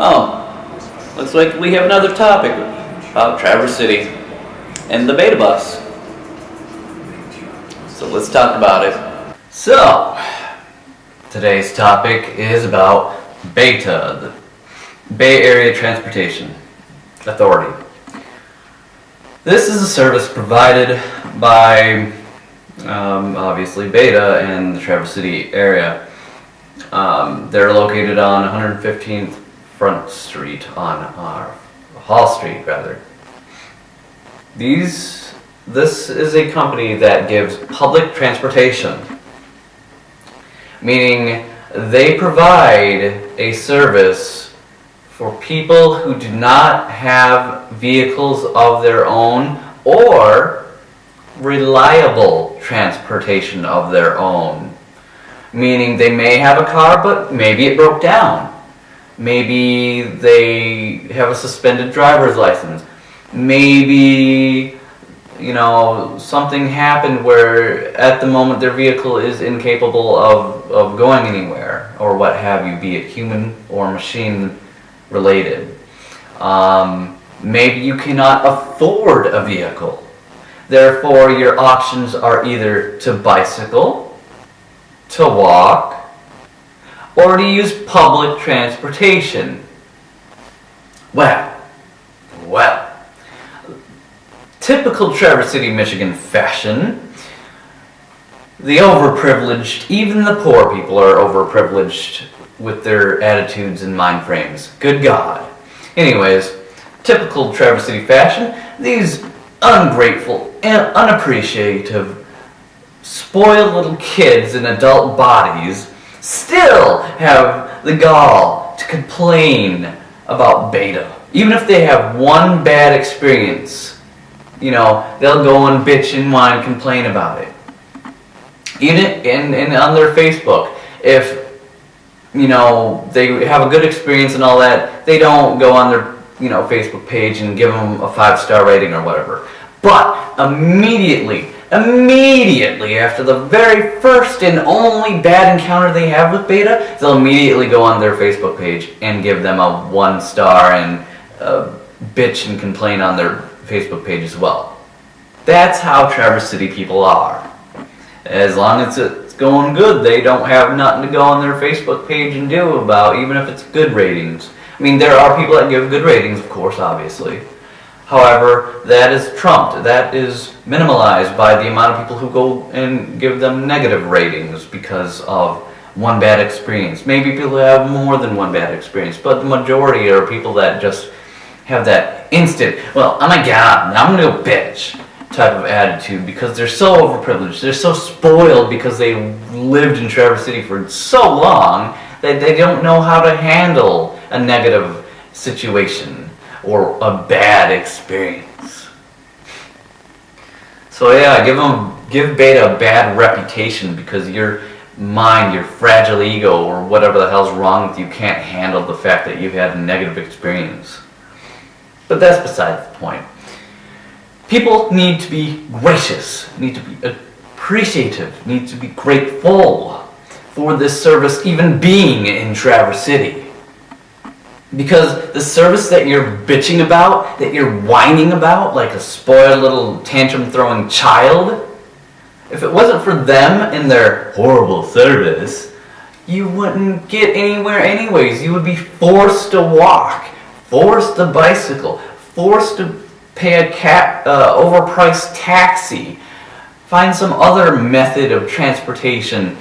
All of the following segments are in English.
Oh, looks like we have another topic about Traverse City and the BATA bus. So let's talk about it. So, today's topic is about BATA, the Bay Area Transportation Authority. This is a service provided by, obviously, BATA and the Traverse City area. They're located on 115th Front Street, on Hall Street, rather. This is a company that gives public transportation, meaning they provide a service for people who do not have vehicles of their own or reliable transportation of their own. Meaning they may have a car, but maybe it broke down. Maybe they have a suspended driver's license. Maybe, something happened where at the moment their vehicle is incapable of going anywhere, or what have you, be it human or machine related. Maybe you cannot afford a vehicle. Therefore, your options are either to bicycle, to walk, or to use public transportation. Well, typical Traverse City, Michigan fashion, the overprivileged, even the poor people are overprivileged with their attitudes and mind frames. Good God. Anyways, typical Traverse City fashion, these ungrateful and unappreciative spoiled little kids in adult bodies still have the gall to complain about BATA. Even if they have one bad experience, they'll go and bitch and whine, complain about it. Even on their Facebook, if they have a good experience and all that, they don't go on their Facebook page and give them a 5-star rating or whatever. But immediately after the very first and only bad encounter they have with BATA, they'll immediately go on their Facebook page and give them a 1-star and bitch and complain on their Facebook page as well. That's how Traverse City people are. As long as it's going good, they don't have nothing to go on their Facebook page and do about, even if it's good ratings. I mean, there are people that give good ratings, of course, obviously. However, that is trumped, that is minimalized by the amount of people who go and give them negative ratings because of one bad experience. Maybe people have more than one bad experience, but the majority are people that just have that instant, well, oh my God, I'm gonna go bitch type of attitude because they're so overprivileged, they're so spoiled because they lived in Traverse City for so long that they don't know how to handle a negative situation or a bad experience. So yeah, give BATA a bad reputation because your mind, your fragile ego, or whatever the hell's wrong with you can't handle the fact that you've had a negative experience. But that's beside the point. People need to be gracious, need to be appreciative, need to be grateful for this service even being in Traverse City. Because the service that you're bitching about, that you're whining about, like a spoiled little tantrum-throwing child, if it wasn't for them and their horrible service, you wouldn't get anywhere anyways. You would be forced to walk, forced to bicycle, forced to pay a overpriced taxi, find some other method of transportation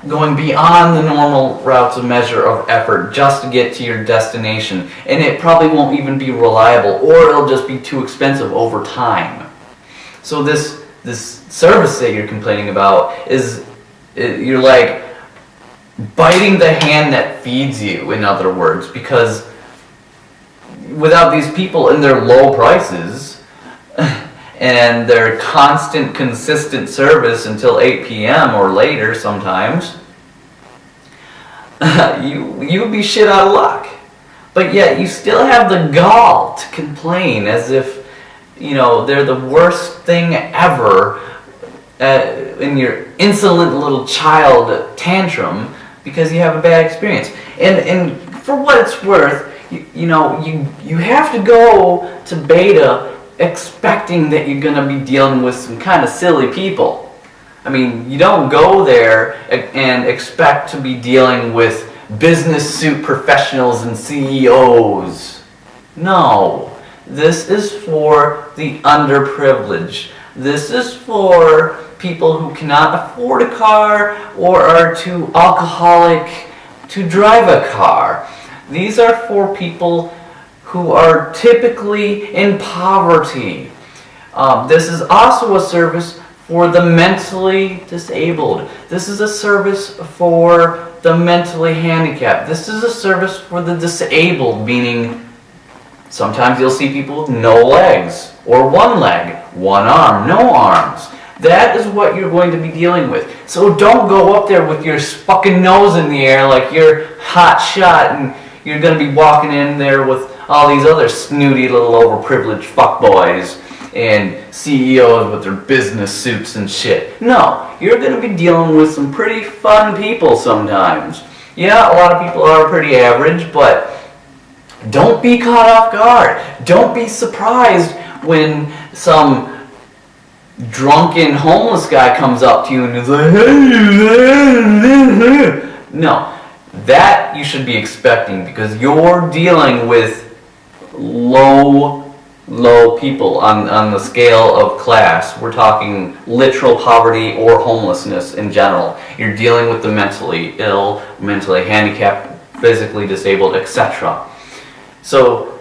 going beyond the normal routes of measure of effort just to get to your destination, and it probably won't even be reliable, or it'll just be too expensive over time. So this service that you're complaining about is, you're like biting the hand that feeds you, in other words, because without these people and their low prices and their constant, consistent service until 8 p.m. or later sometimes, you would be shit out of luck. But yet you still have the gall to complain as if, they're the worst thing ever in your insolent little child tantrum because you have a bad experience. And for what it's worth, you have to go to Beta expecting that you're going to be dealing with some kind of silly people. I mean, you don't go there and expect to be dealing with business suit professionals and CEOs. No, this is for the underprivileged. This is for people who cannot afford a car or are too alcoholic to drive a car. These are for people who are typically in poverty. This is also a service for the mentally disabled. This is a service for the mentally handicapped. This is a service for the disabled, meaning sometimes you'll see people with no legs, or one leg, one arm, no arms. That is what you're going to be dealing with. So don't go up there with your fucking nose in the air like you're hot shot and you're going to be walking in there with all these other snooty little overprivileged fuckboys and CEOs with their business suits and shit. No, you're going to be dealing with some pretty fun people sometimes. Yeah, a lot of people are pretty average, but don't be caught off guard. Don't be surprised when some drunken homeless guy comes up to you and is like, hey, no, that you should be expecting because you're dealing with low people on the scale of class. We're talking literal poverty or homelessness in general. You're dealing with the mentally ill, mentally handicapped, physically disabled, etc. So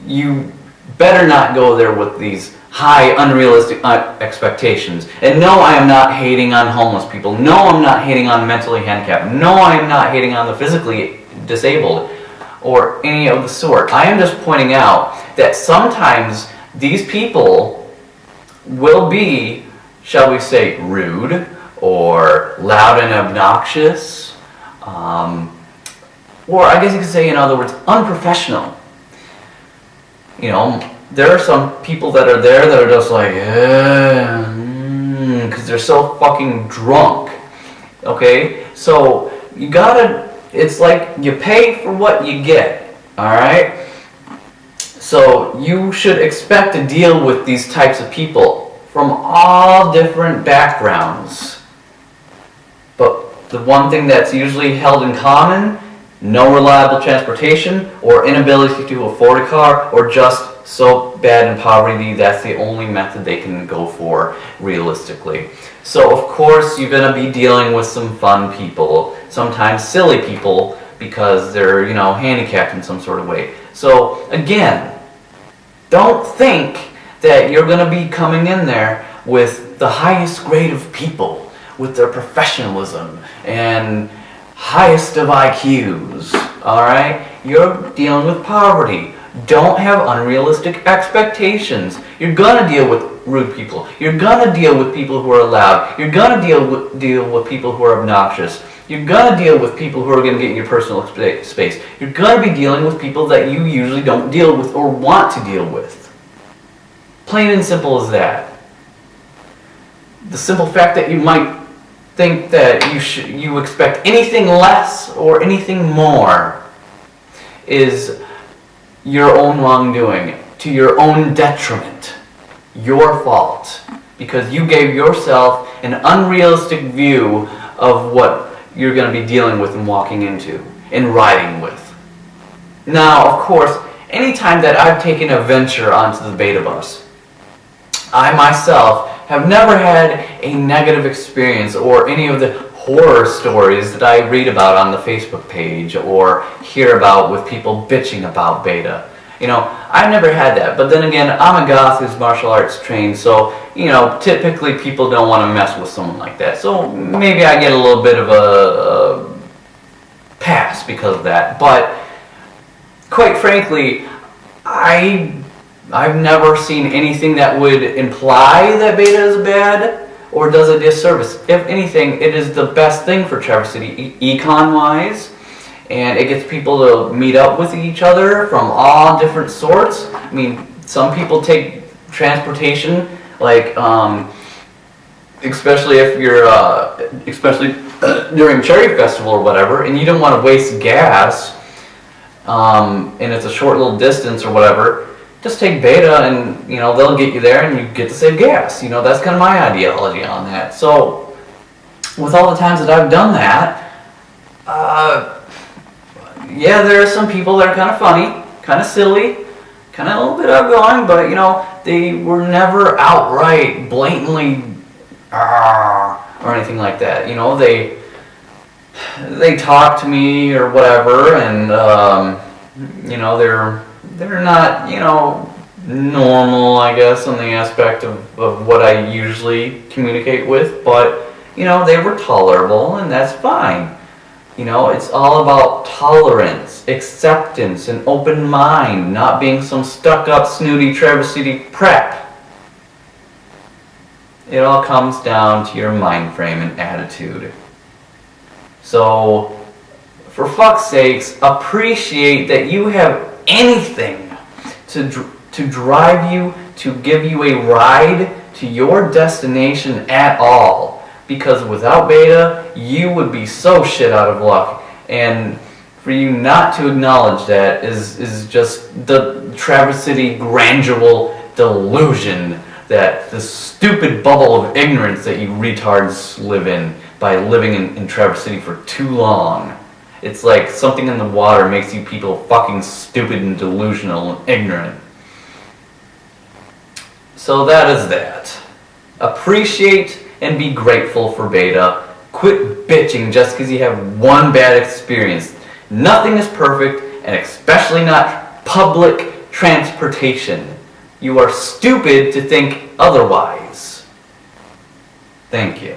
you better not go there with these high, unrealistic expectations. And no, I am not hating on homeless people. No, I'm not hating on mentally handicapped. No, I am not hating on the physically disabled or any of the sort. I am just pointing out that sometimes these people will be, shall we say, rude or loud and obnoxious, or I guess you could say, in other words, unprofessional. There are some people that are there that are just like, because they're so fucking drunk. Okay? So, it's like you pay for what you get. Alright? So, you should expect to deal with these types of people from all different backgrounds. But the one thing that's usually held in common, no reliable transportation, or inability to afford a car, or just so bad in poverty that's the only method they can go for realistically. So of course you're going to be dealing with some fun people, sometimes silly people because they're, handicapped in some sort of way. So again, don't think that you're going to be coming in there with the highest grade of people, with their professionalism and highest of IQs, alright? You're dealing with poverty. Don't have unrealistic expectations. You're gonna deal with rude people. You're gonna deal with people who are loud. You're gonna deal with people who are obnoxious. You're gonna deal with people who are gonna get in your personal space. You're gonna be dealing with people that you usually don't deal with or want to deal with. Plain and simple as that. The simple fact that you might think that you expect anything less or anything more is your own wrongdoing, to your own detriment, your fault, because you gave yourself an unrealistic view of what you're going to be dealing with and walking into and riding with. Now, of course, anytime that I've taken a venture onto the Beta Bus, I myself have never had a negative experience or any of the horror stories that I read about on the Facebook page or hear about with people bitching about Beta. I've never had that. But then again, I'm a goth who's martial arts trained, so, typically people don't want to mess with someone like that. So maybe I get a little bit of a pass because of that. But quite frankly, I've never seen anything that would imply that Beta is bad or does a disservice. If anything, it is the best thing for Traverse City econ-wise, and it gets people to meet up with each other from all different sorts. I mean, some people take transportation, like, especially if you're, especially during Cherry Festival or whatever, and you don't want to waste gas, and it's a short little distance or whatever, just take Beta and, they'll get you there and you get to save gas. That's kind of my ideology on that. So, with all the times that I've done that, yeah, there are some people that are kind of funny, kind of silly, kind of a little bit outgoing, but, they were never outright, blatantly, or anything like that. They talk to me or whatever, and, they're not, normal, I guess, on the aspect of what I usually communicate with, but, they were tolerable, and that's fine. It's all about tolerance, acceptance, and open mind, not being some stuck-up, snooty Traverse City prep. It all comes down to your mind frame and attitude. So, for fuck's sakes, appreciate that you have anything to drive you, to give you a ride to your destination at all. Because without Beta, you would be so shit out of luck. And for you not to acknowledge that is just the Traverse City gradual delusion, that the stupid bubble of ignorance that you retards live in by living in Traverse City for too long. It's like something in the water makes you people fucking stupid and delusional and ignorant. So that is that. Appreciate and be grateful for Beta. Quit bitching just because you have one bad experience. Nothing is perfect, and especially not public transportation. You are stupid to think otherwise. Thank you.